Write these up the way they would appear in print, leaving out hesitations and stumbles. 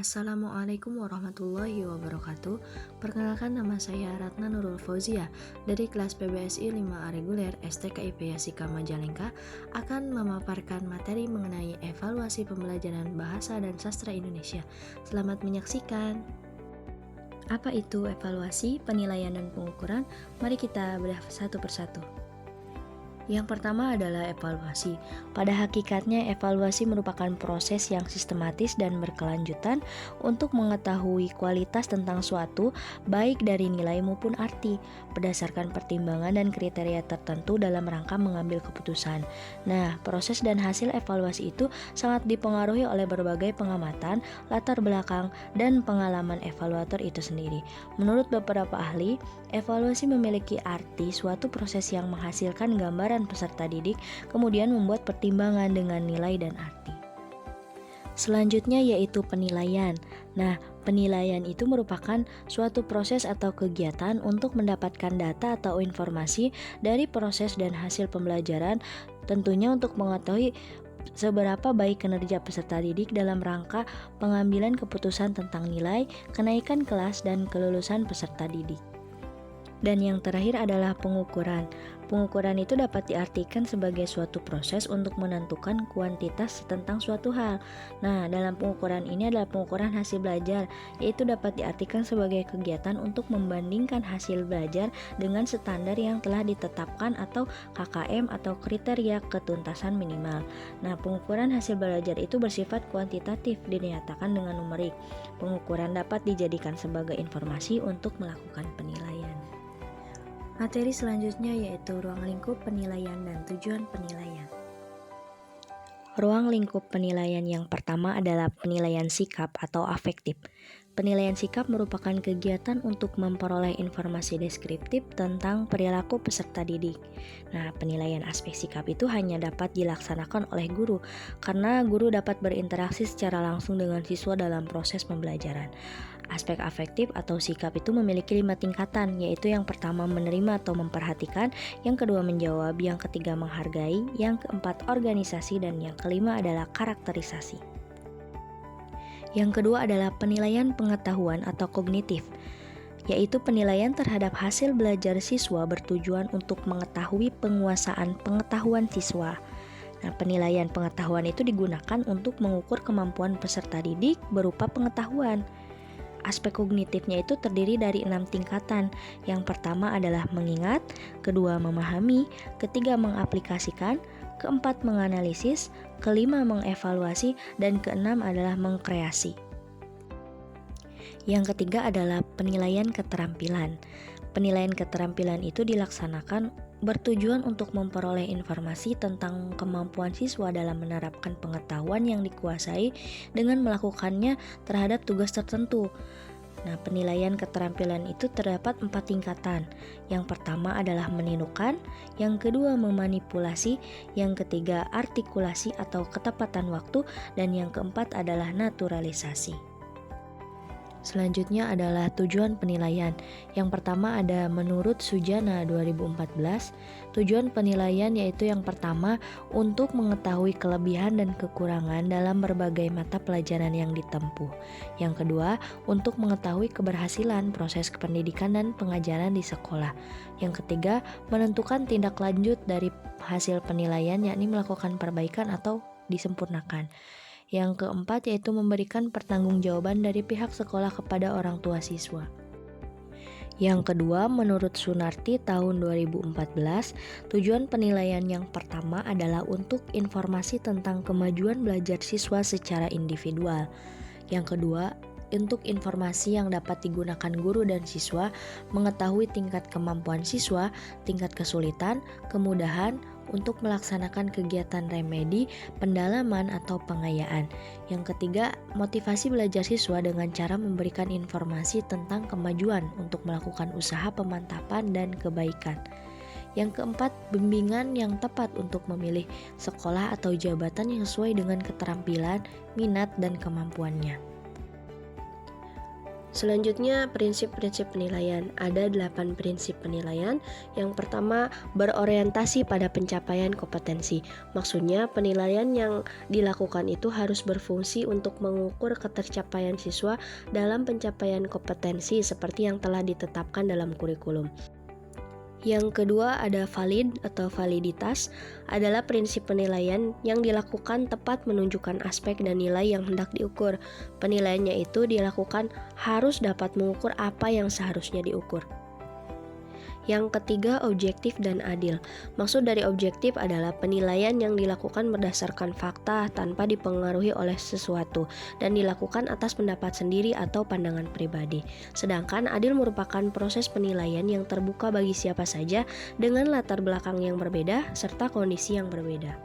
Assalamualaikum warahmatullahi wabarakatuh. Perkenalkan, nama saya Ratna Nurul Fauzia dari kelas PBSI 5A reguler STKIP Yasika Majalengka akan memaparkan materi mengenai evaluasi pembelajaran bahasa dan sastra Indonesia. Selamat menyaksikan. Apa itu evaluasi, penilaian, dan pengukuran? Mari kita bedah satu persatu. Yang pertama adalah evaluasi. Pada hakikatnya, evaluasi merupakan proses yang sistematis dan berkelanjutan untuk mengetahui kualitas tentang suatu, baik dari nilai maupun arti, berdasarkan pertimbangan dan kriteria tertentu dalam rangka mengambil keputusan. Nah, proses dan hasil evaluasi itu sangat dipengaruhi oleh berbagai pengamatan, latar belakang, dan pengalaman evaluator itu sendiri. Menurut beberapa ahli, evaluasi memiliki arti suatu proses yang menghasilkan gambaran peserta didik, kemudian membuat pertimbangan dengan nilai dan arti. Selanjutnya yaitu penilaian. Nah, penilaian itu merupakan suatu proses atau kegiatan untuk mendapatkan data atau informasi dari proses dan hasil pembelajaran, tentunya untuk mengetahui seberapa baik kinerja peserta didik dalam rangka pengambilan keputusan tentang nilai, kenaikan kelas, dan kelulusan peserta didik. Dan yang terakhir adalah pengukuran. Pengukuran itu dapat diartikan sebagai suatu proses untuk menentukan kuantitas tentang suatu hal. Nah, dalam pengukuran ini adalah pengukuran hasil belajar, yaitu dapat diartikan sebagai kegiatan untuk membandingkan hasil belajar dengan standar yang telah ditetapkan atau KKM atau kriteria ketuntasan minimal. Nah, pengukuran hasil belajar itu bersifat kuantitatif, dinyatakan dengan numerik. Pengukuran dapat dijadikan sebagai informasi untuk melakukan penilaian. Materi selanjutnya yaitu ruang lingkup penilaian dan tujuan penilaian. Ruang lingkup penilaian yang pertama adalah penilaian sikap atau afektif. Penilaian sikap merupakan kegiatan untuk memperoleh informasi deskriptif tentang perilaku peserta didik. Nah, penilaian aspek sikap itu hanya dapat dilaksanakan oleh guru, karena guru dapat berinteraksi secara langsung dengan siswa dalam proses pembelajaran. Aspek afektif atau sikap itu memiliki 5 tingkatan, yaitu yang pertama menerima atau memperhatikan, yang kedua menjawab, yang ketiga menghargai, yang keempat organisasi, dan yang kelima adalah karakterisasi. Yang kedua adalah penilaian pengetahuan atau kognitif, yaitu penilaian terhadap hasil belajar siswa bertujuan untuk mengetahui penguasaan pengetahuan siswa. Nah, penilaian pengetahuan itu digunakan untuk mengukur kemampuan peserta didik berupa pengetahuan. Aspek kognitifnya itu terdiri dari 6 tingkatan. Yang pertama adalah mengingat, kedua memahami, ketiga mengaplikasikan, keempat menganalisis, kelima mengevaluasi, dan keenam adalah mengkreasi. Yang ketiga adalah penilaian keterampilan. Penilaian keterampilan itu dilaksanakan bertujuan untuk memperoleh informasi tentang kemampuan siswa dalam menerapkan pengetahuan yang dikuasai dengan melakukannya terhadap tugas tertentu. Nah, penilaian keterampilan itu terdapat 4 tingkatan. Yang pertama adalah meninukan, yang kedua memanipulasi, yang ketiga artikulasi atau ketepatan waktu, dan yang keempat adalah naturalisasi. Selanjutnya adalah tujuan penilaian. Yang pertama ada menurut Sujana 2014, tujuan penilaian yaitu yang pertama untuk mengetahui kelebihan dan kekurangan dalam berbagai mata pelajaran yang ditempuh. Yang kedua, untuk mengetahui keberhasilan proses pendidikan dan pengajaran di sekolah. Yang ketiga, menentukan tindak lanjut dari hasil penilaian, yakni melakukan perbaikan atau disempurnakan. Yang keempat yaitu memberikan pertanggungjawaban dari pihak sekolah kepada orang tua siswa. Yang kedua, menurut Sunarti tahun 2014, tujuan penilaian yang pertama adalah untuk informasi tentang kemajuan belajar siswa secara individual. Yang kedua, untuk informasi yang dapat digunakan guru dan siswa, mengetahui tingkat kemampuan siswa, tingkat kesulitan, kemudahan, untuk melaksanakan kegiatan remedi, pendalaman, atau pengayaan. Yang ketiga, motivasi belajar siswa dengan cara memberikan informasi tentang kemajuan untuk melakukan usaha pemantapan dan kebaikan. Yang keempat, bimbingan yang tepat untuk memilih sekolah atau jabatan yang sesuai dengan keterampilan, minat, dan kemampuannya. Selanjutnya, prinsip-prinsip penilaian. Ada 8 prinsip penilaian. Yang pertama, berorientasi pada pencapaian kompetensi. Maksudnya, penilaian yang dilakukan itu harus berfungsi untuk mengukur ketercapaian siswa dalam pencapaian kompetensi seperti yang telah ditetapkan dalam kurikulum. Yang kedua ada valid atau validitas, adalah prinsip penilaian yang dilakukan tepat menunjukkan aspek dan nilai yang hendak diukur. Penilaiannya itu dilakukan harus dapat mengukur apa yang seharusnya diukur. Yang ketiga, objektif dan adil. Maksud dari objektif adalah penilaian yang dilakukan berdasarkan fakta tanpa dipengaruhi oleh sesuatu dan dilakukan atas pendapat sendiri atau pandangan pribadi. Sedangkan adil merupakan proses penilaian yang terbuka bagi siapa saja dengan latar belakang yang berbeda serta kondisi yang berbeda.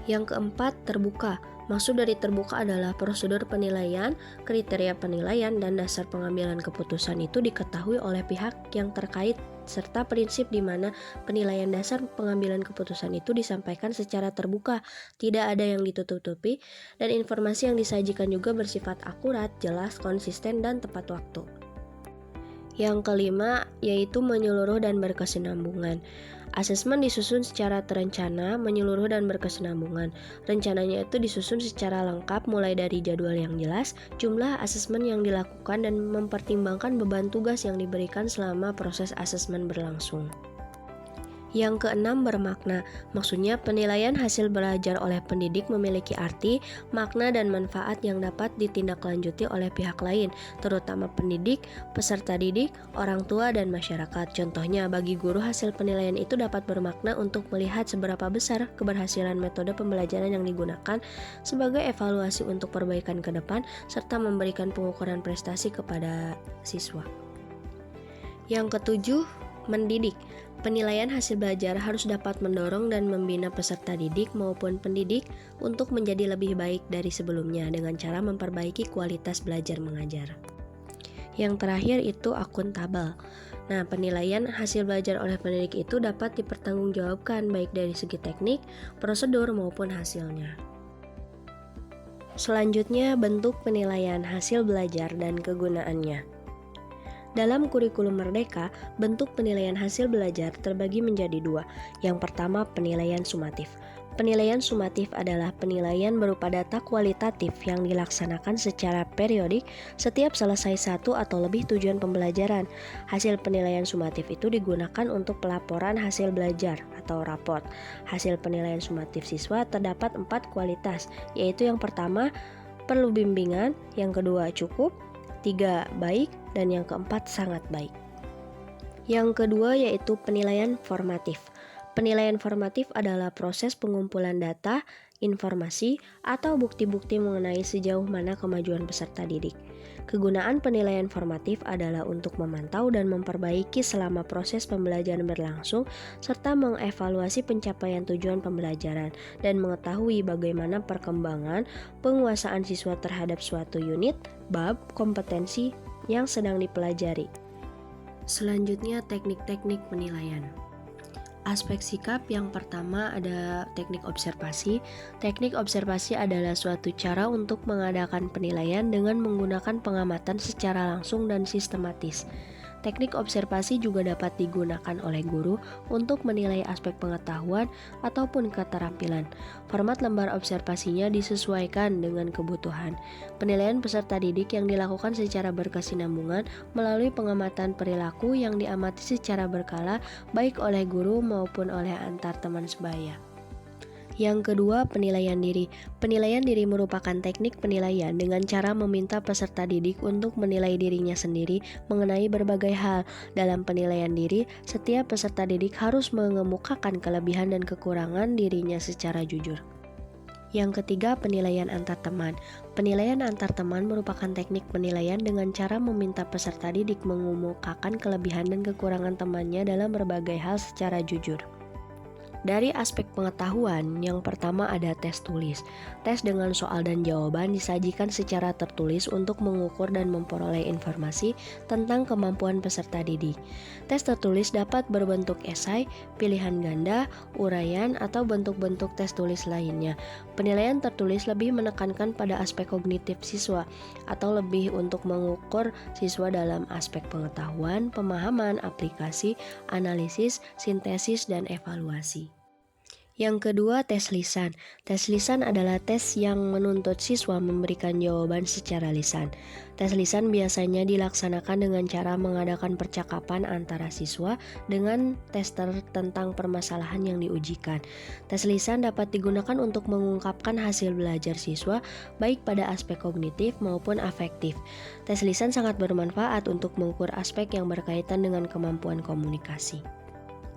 Yang keempat, terbuka. Maksud dari terbuka adalah prosedur penilaian, kriteria penilaian, dan dasar pengambilan keputusan itu diketahui oleh pihak yang terkait serta prinsip di mana penilaian dasar pengambilan keputusan itu disampaikan secara terbuka, tidak ada yang ditutup-tutupi, dan informasi yang disajikan juga bersifat akurat, jelas, konsisten, dan tepat waktu. Yang kelima, yaitu menyeluruh dan berkesinambungan. Asesmen disusun secara terencana, menyeluruh, dan berkesinambungan. Rencananya itu disusun secara lengkap mulai dari jadwal yang jelas, jumlah asesmen yang dilakukan, dan mempertimbangkan beban tugas yang diberikan selama proses asesmen berlangsung. Yang keenam, bermakna. Maksudnya penilaian hasil belajar oleh pendidik memiliki arti, makna, dan manfaat yang dapat ditindaklanjuti oleh pihak lain, terutama pendidik, peserta didik, orang tua, dan masyarakat. Contohnya, bagi guru hasil penilaian itu dapat bermakna untuk melihat seberapa besar keberhasilan metode pembelajaran yang digunakan sebagai evaluasi untuk perbaikan ke depan, serta memberikan pengukuran prestasi kepada siswa. Yang ketujuh, mendidik. Penilaian hasil belajar harus dapat mendorong dan membina peserta didik maupun pendidik untuk menjadi lebih baik dari sebelumnya dengan cara memperbaiki kualitas belajar mengajar. Yang terakhir itu akuntabel. Nah, penilaian hasil belajar oleh pendidik itu dapat dipertanggungjawabkan baik dari segi teknik, prosedur maupun hasilnya. Selanjutnya, bentuk penilaian hasil belajar dan kegunaannya. Dalam kurikulum Merdeka, bentuk penilaian hasil belajar terbagi menjadi dua. Yang pertama, penilaian sumatif. Penilaian sumatif adalah penilaian berupa data kualitatif yang dilaksanakan secara periodik setiap selesai satu atau lebih tujuan pembelajaran. Hasil penilaian sumatif itu digunakan untuk pelaporan hasil belajar atau raport. Hasil penilaian sumatif siswa terdapat 4 kualitas, yaitu yang pertama, perlu bimbingan, yang kedua, cukup, 3, baik, dan yang keempat, sangat baik. Yang kedua yaitu penilaian formatif. Penilaian formatif adalah proses pengumpulan data, informasi, atau bukti-bukti mengenai sejauh mana kemajuan peserta didik. Kegunaan penilaian formatif adalah untuk memantau dan memperbaiki selama proses pembelajaran berlangsung, serta mengevaluasi pencapaian tujuan pembelajaran, dan mengetahui bagaimana perkembangan penguasaan siswa terhadap suatu unit, bab, kompetensi yang sedang dipelajari. Selanjutnya, teknik-teknik penilaian. Aspek sikap yang pertama ada teknik observasi. Teknik observasi adalah suatu cara untuk mengadakan penilaian dengan menggunakan pengamatan secara langsung dan sistematis. Teknik observasi juga dapat digunakan oleh guru untuk menilai aspek pengetahuan ataupun keterampilan. Format lembar observasinya disesuaikan dengan kebutuhan. Penilaian peserta didik yang dilakukan secara berkesinambungan melalui pengamatan perilaku yang diamati secara berkala baik oleh guru maupun oleh antar teman sebaya. Yang kedua, penilaian diri. Penilaian diri merupakan teknik penilaian dengan cara meminta peserta didik untuk menilai dirinya sendiri mengenai berbagai hal. Dalam penilaian diri, setiap peserta didik harus mengemukakan kelebihan dan kekurangan dirinya secara jujur. Yang ketiga, penilaian antar teman. Penilaian antar teman merupakan teknik penilaian dengan cara meminta peserta didik mengemukakan kelebihan dan kekurangan temannya dalam berbagai hal secara jujur. Dari aspek pengetahuan, yang pertama ada tes tulis. Tes dengan soal dan jawaban disajikan secara tertulis untuk mengukur dan memperoleh informasi tentang kemampuan peserta didik. Tes tertulis dapat berbentuk esai, pilihan ganda, uraian, atau bentuk-bentuk tes tulis lainnya. Penilaian tertulis lebih menekankan pada aspek kognitif siswa atau lebih untuk mengukur siswa dalam aspek pengetahuan, pemahaman, aplikasi, analisis, sintesis, dan evaluasi. Yang kedua, tes lisan. Tes lisan adalah tes yang menuntut siswa memberikan jawaban secara lisan. Tes lisan biasanya dilaksanakan dengan cara mengadakan percakapan antara siswa dengan tester tentang permasalahan yang diujikan. Tes lisan dapat digunakan untuk mengungkapkan hasil belajar siswa, baik pada aspek kognitif maupun afektif. Tes lisan sangat bermanfaat untuk mengukur aspek yang berkaitan dengan kemampuan komunikasi.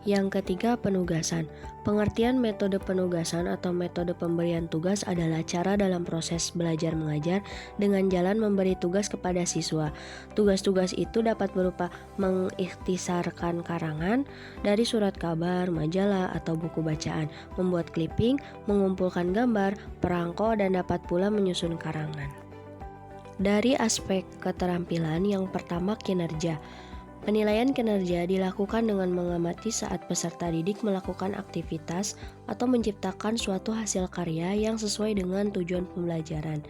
Yang ketiga, penugasan. Pengertian metode penugasan atau metode pemberian tugas adalah cara dalam proses belajar mengajar dengan jalan memberi tugas kepada siswa. Tugas-tugas itu dapat berupa mengikhtisarkan karangan dari surat kabar, majalah, atau buku bacaan, membuat clipping, mengumpulkan gambar, perangko, dan dapat pula menyusun karangan. Dari aspek keterampilan, yang pertama kinerja. Penilaian kinerja dilakukan dengan mengamati saat peserta didik melakukan aktivitas atau menciptakan suatu hasil karya yang sesuai dengan tujuan pembelajaran.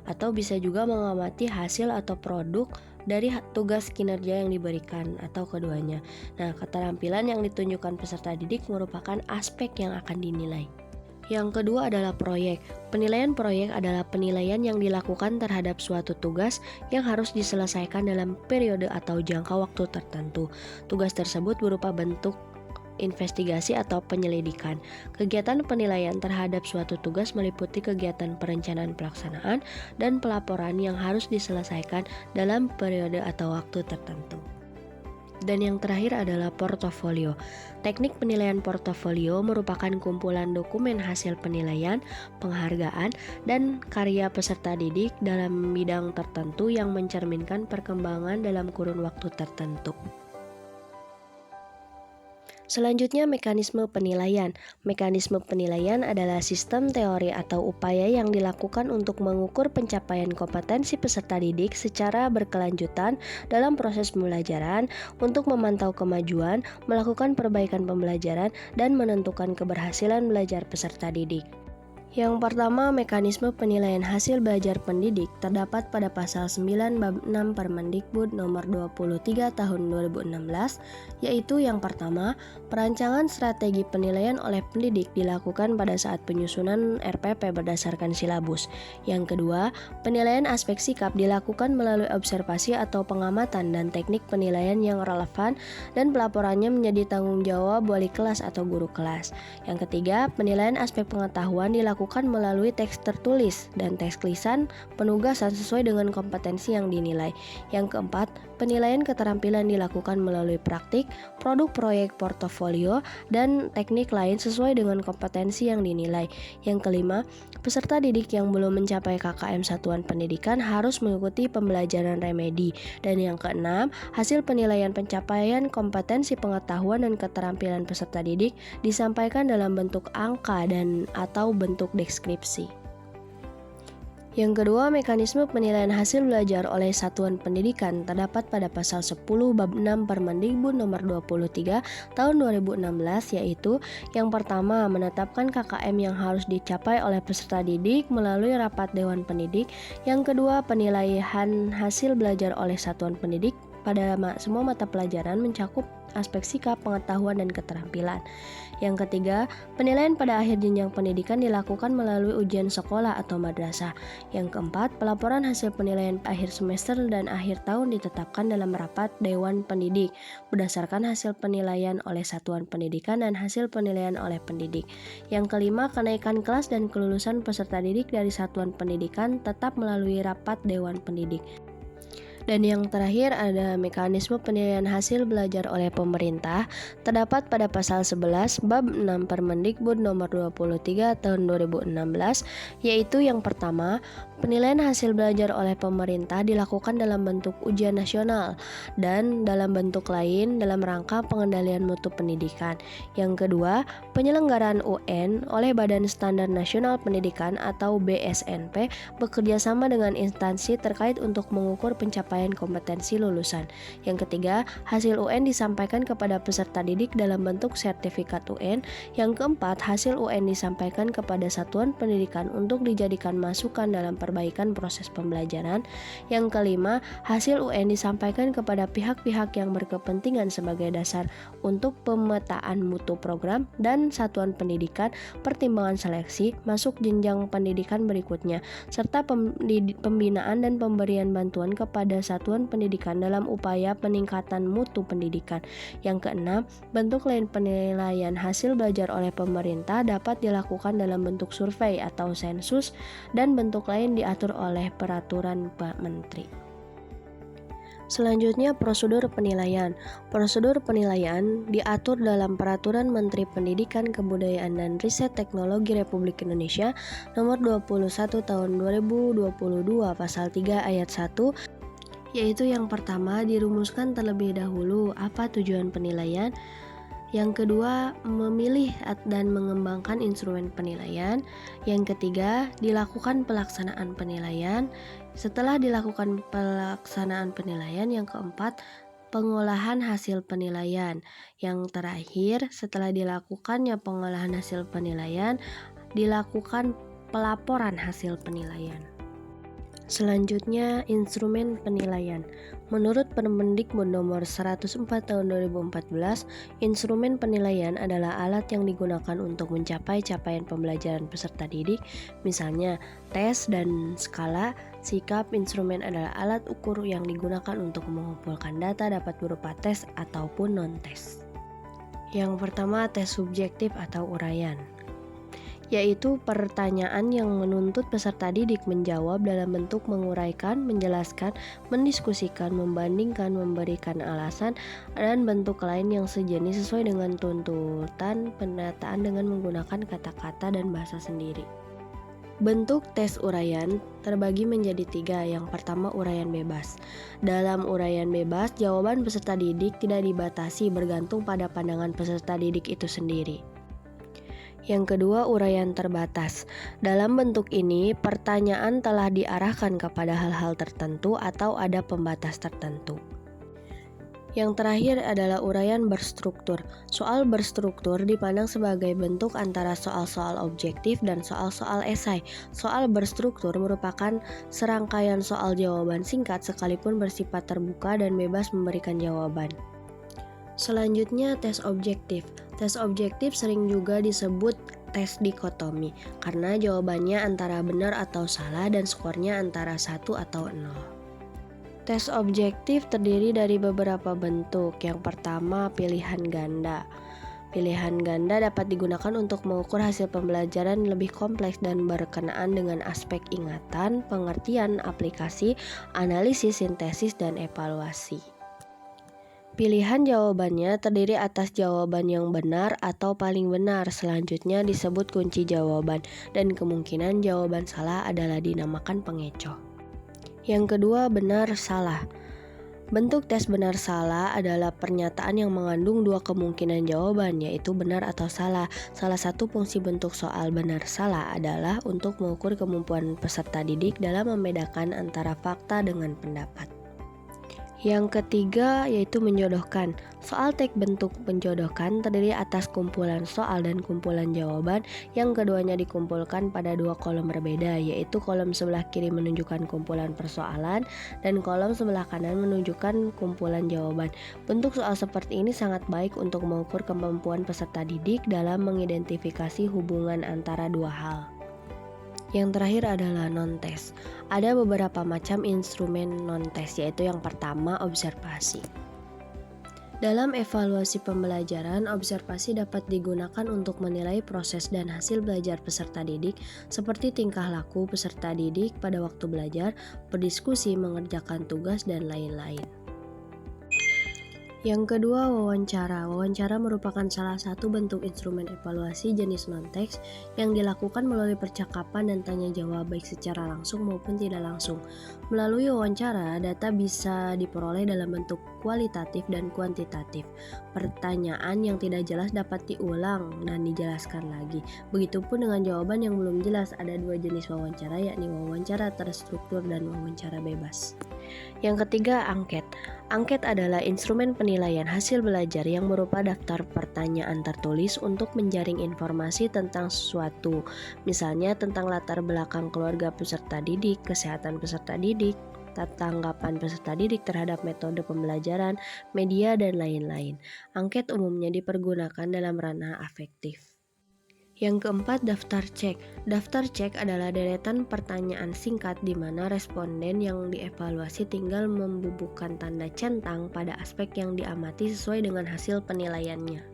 Atau bisa juga mengamati hasil atau produk dari tugas kinerja yang diberikan atau keduanya. Nah, keterampilan yang ditunjukkan peserta didik merupakan aspek yang akan dinilai. Yang kedua adalah proyek. Penilaian proyek adalah penilaian yang dilakukan terhadap suatu tugas yang harus diselesaikan dalam periode atau jangka waktu tertentu. Tugas tersebut berupa bentuk investigasi atau penyelidikan. Kegiatan penilaian terhadap suatu tugas meliputi kegiatan perencanaan pelaksanaan dan pelaporan yang harus diselesaikan dalam periode atau waktu tertentu. Dan yang terakhir adalah portofolio. Teknik penilaian portofolio merupakan kumpulan dokumen hasil penilaian, penghargaan, dan karya peserta didik dalam bidang tertentu yang mencerminkan perkembangan dalam kurun waktu tertentu. Selanjutnya, mekanisme penilaian. Mekanisme penilaian adalah sistem teori atau upaya yang dilakukan untuk mengukur pencapaian kompetensi peserta didik secara berkelanjutan dalam proses pembelajaran untuk memantau kemajuan, melakukan perbaikan pembelajaran, dan menentukan keberhasilan belajar peserta didik. Yang pertama, mekanisme penilaian hasil belajar pendidik terdapat pada pasal 9 bab 6 Permendikbud nomor 23 tahun 2016, yaitu yang pertama, perancangan strategi penilaian oleh pendidik dilakukan pada saat penyusunan RPP berdasarkan silabus. Yang kedua, penilaian aspek sikap dilakukan melalui observasi atau pengamatan dan teknik penilaian yang relevan dan pelaporannya menjadi tanggung jawab wali kelas atau guru kelas. Yang ketiga, penilaian aspek pengetahuan dilakukan melalui teks tertulis dan teks lisan penugasan sesuai dengan kompetensi yang dinilai. Yang keempat, penilaian keterampilan dilakukan melalui praktik, produk proyek portofolio, dan teknik lain sesuai dengan kompetensi yang dinilai. Yang kelima, peserta didik yang belum mencapai KKM satuan pendidikan harus mengikuti pembelajaran remedi. Dan yang keenam, hasil penilaian pencapaian kompetensi pengetahuan dan keterampilan peserta didik disampaikan dalam bentuk angka dan atau bentuk deskripsi. Yang kedua, mekanisme penilaian hasil belajar oleh satuan pendidikan terdapat pada pasal 10 bab 6 Permendikbud nomor 23 tahun 2016, yaitu yang pertama, menetapkan KKM yang harus dicapai oleh peserta didik melalui rapat dewan pendidik. Yang kedua, penilaian hasil belajar oleh satuan pendidik pada semua mata pelajaran mencakup aspek sikap, pengetahuan, dan keterampilan. Yang ketiga, penilaian pada akhir jenjang pendidikan dilakukan melalui ujian sekolah atau madrasah. Yang keempat, pelaporan hasil penilaian akhir semester dan akhir tahun ditetapkan dalam rapat Dewan Pendidik berdasarkan hasil penilaian oleh satuan pendidikan dan hasil penilaian oleh pendidik. Yang kelima, kenaikan kelas dan kelulusan peserta didik dari satuan pendidikan tetap melalui rapat Dewan Pendidik. Dan yang terakhir ada mekanisme penilaian hasil belajar oleh pemerintah terdapat pada pasal 11 bab 6 Permendikbud nomor 23 tahun 2016, yaitu yang pertama, penilaian hasil belajar oleh pemerintah dilakukan dalam bentuk ujian nasional dan dalam bentuk lain dalam rangka pengendalian mutu pendidikan. Yang kedua, penyelenggaraan UN oleh Badan Standar Nasional Pendidikan atau BSNP bekerja sama dengan instansi terkait untuk mengukur pencapaian kompetensi lulusan. Yang ketiga, hasil UN disampaikan kepada peserta didik dalam bentuk sertifikat UN. Yang keempat, hasil UN disampaikan kepada satuan pendidikan untuk dijadikan masukan dalam perbaikan proses pembelajaran. Yang kelima, hasil UN disampaikan kepada pihak-pihak yang berkepentingan sebagai dasar untuk pemetaan mutu program dan satuan pendidikan, pertimbangan seleksi masuk jenjang pendidikan berikutnya, serta pembinaan dan pemberian bantuan kepada satuan pendidikan dalam upaya peningkatan mutu pendidikan. Yang keenam, bentuk lain penilaian hasil belajar oleh pemerintah dapat dilakukan dalam bentuk survei atau sensus, dan bentuk lain diatur oleh peraturan Menteri. Selanjutnya, prosedur penilaian. Prosedur penilaian diatur dalam Peraturan Menteri Pendidikan, Kebudayaan dan Riset Teknologi Republik Indonesia Nomor 21 Tahun 2022 Pasal 3 Ayat 1, yaitu yang pertama, dirumuskan terlebih dahulu apa tujuan penilaian. Yang kedua, memilih dan mengembangkan instrumen penilaian. Yang ketiga, dilakukan pelaksanaan penilaian. Setelah dilakukan pelaksanaan penilaian, yang keempat, pengolahan hasil penilaian. Yang terakhir, setelah dilakukannya pengolahan hasil penilaian, dilakukan pelaporan hasil penilaian. Selanjutnya, instrumen penilaian. Menurut Permendikbud nomor 104 tahun 2014, instrumen penilaian adalah alat yang digunakan untuk mencapai capaian pembelajaran peserta didik, misalnya tes dan skala. Sikap instrumen adalah alat ukur yang digunakan untuk mengumpulkan data, dapat berupa tes ataupun non-tes. Yang pertama, tes subjektif atau uraian, yaitu pertanyaan yang menuntut peserta didik menjawab dalam bentuk menguraikan, menjelaskan, mendiskusikan, membandingkan, memberikan alasan, dan bentuk lain yang sejenis sesuai dengan tuntutan penataan dengan menggunakan kata-kata dan bahasa sendiri. Bentuk tes uraian terbagi menjadi 3. Yang pertama, uraian bebas. Dalam uraian bebas, jawaban peserta didik tidak dibatasi bergantung pada pandangan peserta didik itu sendiri. Yang kedua, uraian terbatas. Dalam bentuk ini, pertanyaan telah diarahkan kepada hal-hal tertentu atau ada pembatas tertentu. Yang terakhir adalah uraian berstruktur. Soal berstruktur dipandang sebagai bentuk antara soal-soal objektif dan soal-soal esai. Soal berstruktur merupakan serangkaian soal jawaban singkat sekalipun bersifat terbuka dan bebas memberikan jawaban. Selanjutnya, tes objektif. Tes objektif sering juga disebut tes dikotomi karena jawabannya antara benar atau salah dan skornya antara 1 atau 0. Tes objektif terdiri dari beberapa bentuk. Yang pertama, pilihan ganda. Pilihan ganda dapat digunakan untuk mengukur hasil pembelajaran lebih kompleks dan berkenaan dengan aspek ingatan, pengertian, aplikasi, analisis, sintesis, dan evaluasi. Pilihan jawabannya terdiri atas jawaban yang benar atau paling benar. Selanjutnya disebut kunci jawaban, dan kemungkinan jawaban salah adalah dinamakan pengecoh. Yang kedua, benar salah. Bentuk tes benar salah adalah pernyataan yang mengandung 2 kemungkinan jawaban, yaitu benar atau salah. Salah satu fungsi bentuk soal benar salah adalah untuk mengukur kemampuan peserta didik dalam membedakan antara fakta dengan pendapat. Yang ketiga yaitu menjodohkan. Soal teks bentuk menjodohkan terdiri atas kumpulan soal dan kumpulan jawaban yang keduanya dikumpulkan pada 2 kolom berbeda, yaitu kolom sebelah kiri menunjukkan kumpulan persoalan dan kolom sebelah kanan menunjukkan kumpulan jawaban. Bentuk soal seperti ini sangat baik untuk mengukur kemampuan peserta didik dalam mengidentifikasi hubungan antara 2 hal. Yang terakhir adalah non-tes. Ada beberapa macam instrumen non-tes, yaitu yang pertama, observasi. Dalam evaluasi pembelajaran, observasi dapat digunakan untuk menilai proses dan hasil belajar peserta didik, seperti tingkah laku peserta didik pada waktu belajar, berdiskusi, mengerjakan tugas, dan lain-lain. Yang kedua, wawancara. Wawancara merupakan salah satu bentuk instrumen evaluasi jenis non-teks yang dilakukan melalui percakapan dan tanya jawab baik secara langsung maupun tidak langsung. Melalui wawancara, data bisa diperoleh dalam bentuk kualitatif dan kuantitatif. Pertanyaan yang tidak jelas dapat diulang dan dijelaskan lagi. Begitupun dengan jawaban yang belum jelas. Ada dua jenis wawancara, yakni wawancara terstruktur dan wawancara bebas. Yang ketiga, angket. Angket adalah instrumen penilaian hasil belajar yang berupa daftar pertanyaan tertulis untuk menjaring informasi tentang sesuatu, misalnya tentang latar belakang keluarga peserta didik, kesehatan peserta didik, tanggapan peserta didik terhadap metode pembelajaran, media, dan lain-lain. Angket umumnya dipergunakan dalam ranah afektif. Yang keempat, daftar cek. Daftar cek adalah deretan pertanyaan singkat di mana responden yang dievaluasi tinggal membubuhkan tanda centang pada aspek yang diamati sesuai dengan hasil penilaiannya.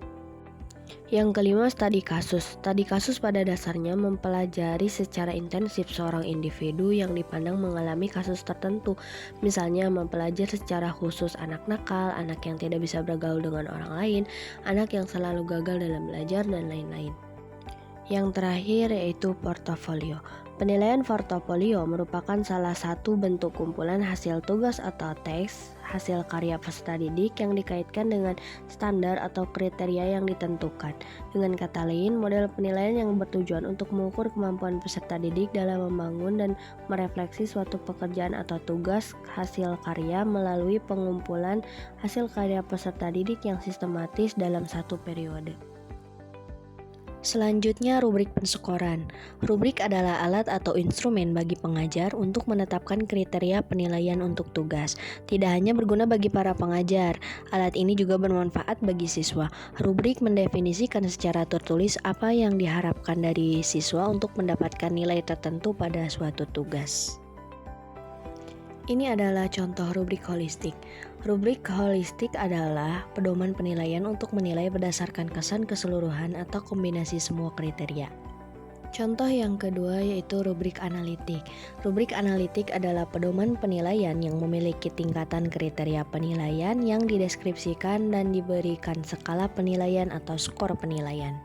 Yang kelima, studi kasus. Studi kasus pada dasarnya mempelajari secara intensif seorang individu yang dipandang mengalami kasus tertentu, misalnya mempelajari secara khusus anak nakal, anak yang tidak bisa bergaul dengan orang lain, anak yang selalu gagal dalam belajar, dan lain-lain. Yang terakhir yaitu portofolio. Penilaian portofolio merupakan salah satu bentuk kumpulan hasil tugas atau teks, hasil karya peserta didik yang dikaitkan dengan standar atau kriteria yang ditentukan. Dengan kata lain, model penilaian yang bertujuan untuk mengukur kemampuan peserta didik dalam membangun dan merefleksi suatu pekerjaan atau tugas hasil karya melalui pengumpulan hasil karya peserta didik yang sistematis dalam satu periode. Selanjutnya, rubrik penskoran. Rubrik adalah alat atau instrumen bagi pengajar untuk menetapkan kriteria penilaian untuk tugas. Tidak hanya berguna bagi para pengajar, alat ini juga bermanfaat bagi siswa. Rubrik mendefinisikan secara tertulis apa yang diharapkan dari siswa untuk mendapatkan nilai tertentu pada suatu tugas. Ini adalah contoh rubrik holistik. Rubrik holistik adalah pedoman penilaian untuk menilai berdasarkan kesan keseluruhan atau kombinasi semua kriteria. Contoh yang kedua yaitu rubrik analitik. Rubrik analitik adalah pedoman penilaian yang memiliki tingkatan kriteria penilaian yang dideskripsikan dan diberikan skala penilaian atau skor penilaian.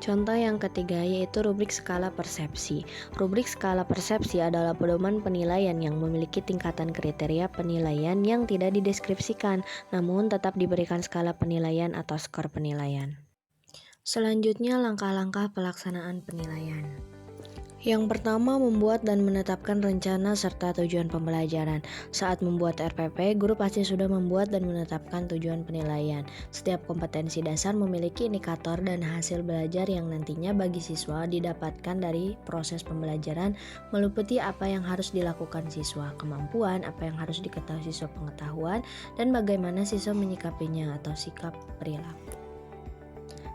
Contoh yang ketiga yaitu rubrik skala persepsi. Rubrik skala persepsi adalah pedoman penilaian yang memiliki tingkatan kriteria penilaian yang tidak dideskripsikan, namun tetap diberikan skala penilaian atau skor penilaian. Selanjutnya, langkah-langkah pelaksanaan penilaian. Yang pertama, membuat dan menetapkan rencana serta tujuan pembelajaran. Saat membuat RPP, guru pasti sudah membuat dan menetapkan tujuan penilaian. Setiap kompetensi dasar memiliki indikator dan hasil belajar yang nantinya bagi siswa didapatkan dari proses pembelajaran, meliputi apa yang harus dilakukan siswa, kemampuan, apa yang harus diketahui siswa pengetahuan, dan bagaimana siswa menyikapinya atau sikap perilaku.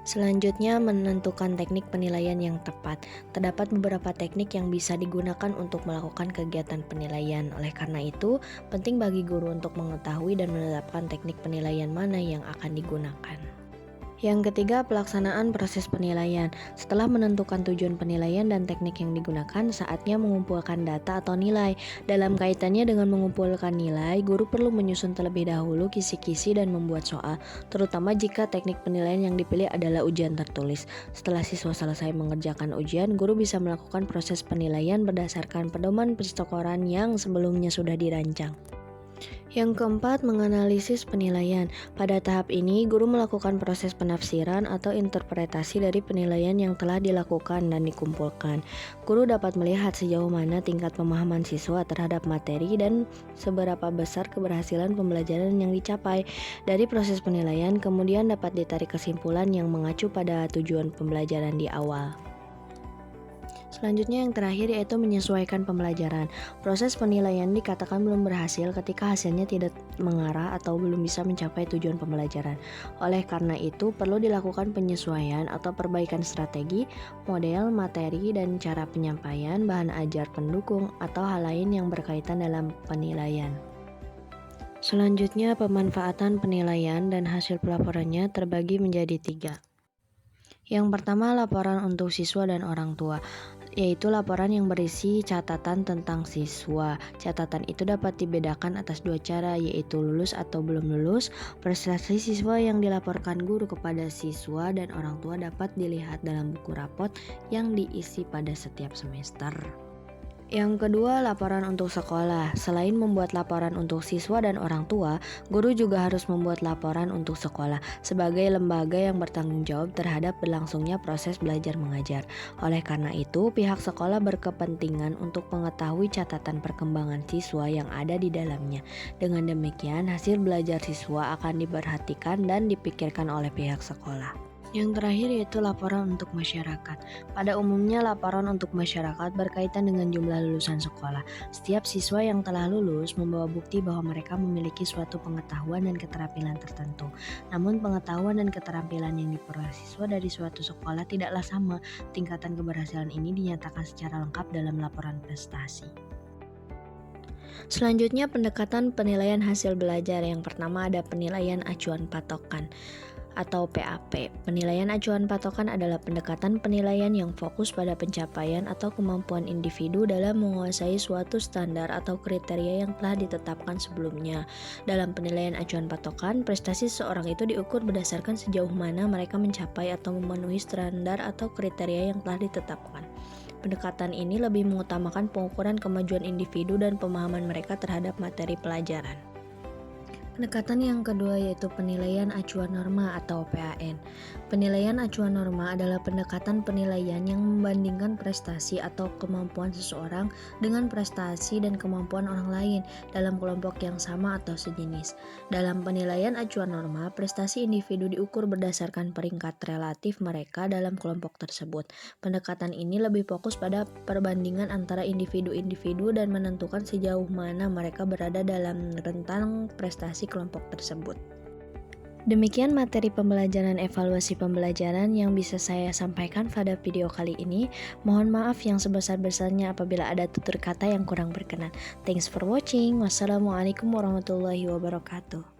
Selanjutnya, menentukan teknik penilaian yang tepat. Terdapat beberapa teknik yang bisa digunakan untuk melakukan kegiatan penilaian. Oleh karena itu, penting bagi guru untuk mengetahui dan menetapkan teknik penilaian mana yang akan digunakan. Yang ketiga, pelaksanaan proses penilaian. Setelah menentukan tujuan penilaian dan teknik yang digunakan, saatnya mengumpulkan data atau nilai. Dalam kaitannya dengan mengumpulkan nilai, guru perlu menyusun terlebih dahulu kisi-kisi dan membuat soal, terutama jika teknik penilaian yang dipilih adalah ujian tertulis. Setelah siswa selesai mengerjakan ujian, guru bisa melakukan proses penilaian berdasarkan pedoman penskoran yang sebelumnya sudah dirancang. Yang keempat, menganalisis penilaian. Pada tahap ini, guru melakukan proses penafsiran atau interpretasi dari penilaian yang telah dilakukan dan dikumpulkan. Guru dapat melihat sejauh mana tingkat pemahaman siswa terhadap materi dan seberapa besar keberhasilan pembelajaran yang dicapai. Dari proses penilaian, kemudian dapat ditarik kesimpulan yang mengacu pada tujuan pembelajaran di awal. Selanjutnya yang terakhir yaitu menyesuaikan pembelajaran. Proses penilaian dikatakan belum berhasil ketika hasilnya tidak mengarah atau belum bisa mencapai tujuan pembelajaran. Oleh karena itu, perlu dilakukan penyesuaian atau perbaikan strategi, model, materi, dan cara penyampaian, bahan ajar pendukung, atau hal lain yang berkaitan dalam penilaian. Selanjutnya, pemanfaatan penilaian dan hasil pelaporannya terbagi menjadi 3. Yang pertama, laporan untuk siswa dan orang tua, yaitu laporan yang berisi catatan tentang siswa. Catatan itu dapat dibedakan atas 2 cara, yaitu lulus atau belum lulus. Prestasi siswa yang dilaporkan guru kepada siswa dan orang tua dapat dilihat dalam buku rapot yang diisi pada setiap semester. Yang kedua, laporan untuk sekolah. Selain membuat laporan untuk siswa dan orang tua, guru juga harus membuat laporan untuk sekolah sebagai lembaga yang bertanggung jawab terhadap berlangsungnya proses belajar mengajar. Oleh karena itu, pihak sekolah berkepentingan untuk mengetahui catatan perkembangan siswa yang ada di dalamnya. Dengan demikian, hasil belajar siswa akan diperhatikan dan dipikirkan oleh pihak sekolah. Yang terakhir yaitu laporan untuk masyarakat. Pada umumnya laporan untuk masyarakat berkaitan dengan jumlah lulusan sekolah. Setiap siswa yang telah lulus membawa bukti bahwa mereka memiliki suatu pengetahuan dan keterampilan tertentu. Namun pengetahuan dan keterampilan yang diperoleh siswa dari suatu sekolah tidaklah sama. Tingkatan keberhasilan ini dinyatakan secara lengkap dalam laporan prestasi. Selanjutnya, pendekatan penilaian hasil belajar. Yang pertama ada penilaian acuan patokan atau PAP. Penilaian acuan patokan adalah pendekatan penilaian yang fokus pada pencapaian atau kemampuan individu dalam menguasai suatu standar atau kriteria yang telah ditetapkan sebelumnya. Dalam penilaian acuan patokan, prestasi seseorang itu diukur berdasarkan sejauh mana mereka mencapai atau memenuhi standar atau kriteria yang telah ditetapkan. Pendekatan ini lebih mengutamakan pengukuran kemajuan individu dan pemahaman mereka terhadap materi pelajaran. Pendekatan yang kedua yaitu penilaian acuan norma atau PAN. Penilaian acuan norma adalah pendekatan penilaian yang membandingkan prestasi atau kemampuan seseorang dengan prestasi dan kemampuan orang lain dalam kelompok yang sama atau sejenis. Dalam penilaian acuan norma, prestasi individu diukur berdasarkan peringkat relatif mereka dalam kelompok tersebut. Pendekatan ini lebih fokus pada perbandingan antara individu-individu dan menentukan sejauh mana mereka berada dalam rentang prestasi kelompok tersebut. Demikian materi pembelajaran evaluasi pembelajaran yang bisa saya sampaikan pada video kali ini. Mohon maaf yang sebesar-besarnya apabila ada tutur kata yang kurang berkenan. Thanks for watching. Wassalamualaikum warahmatullahi wabarakatuh.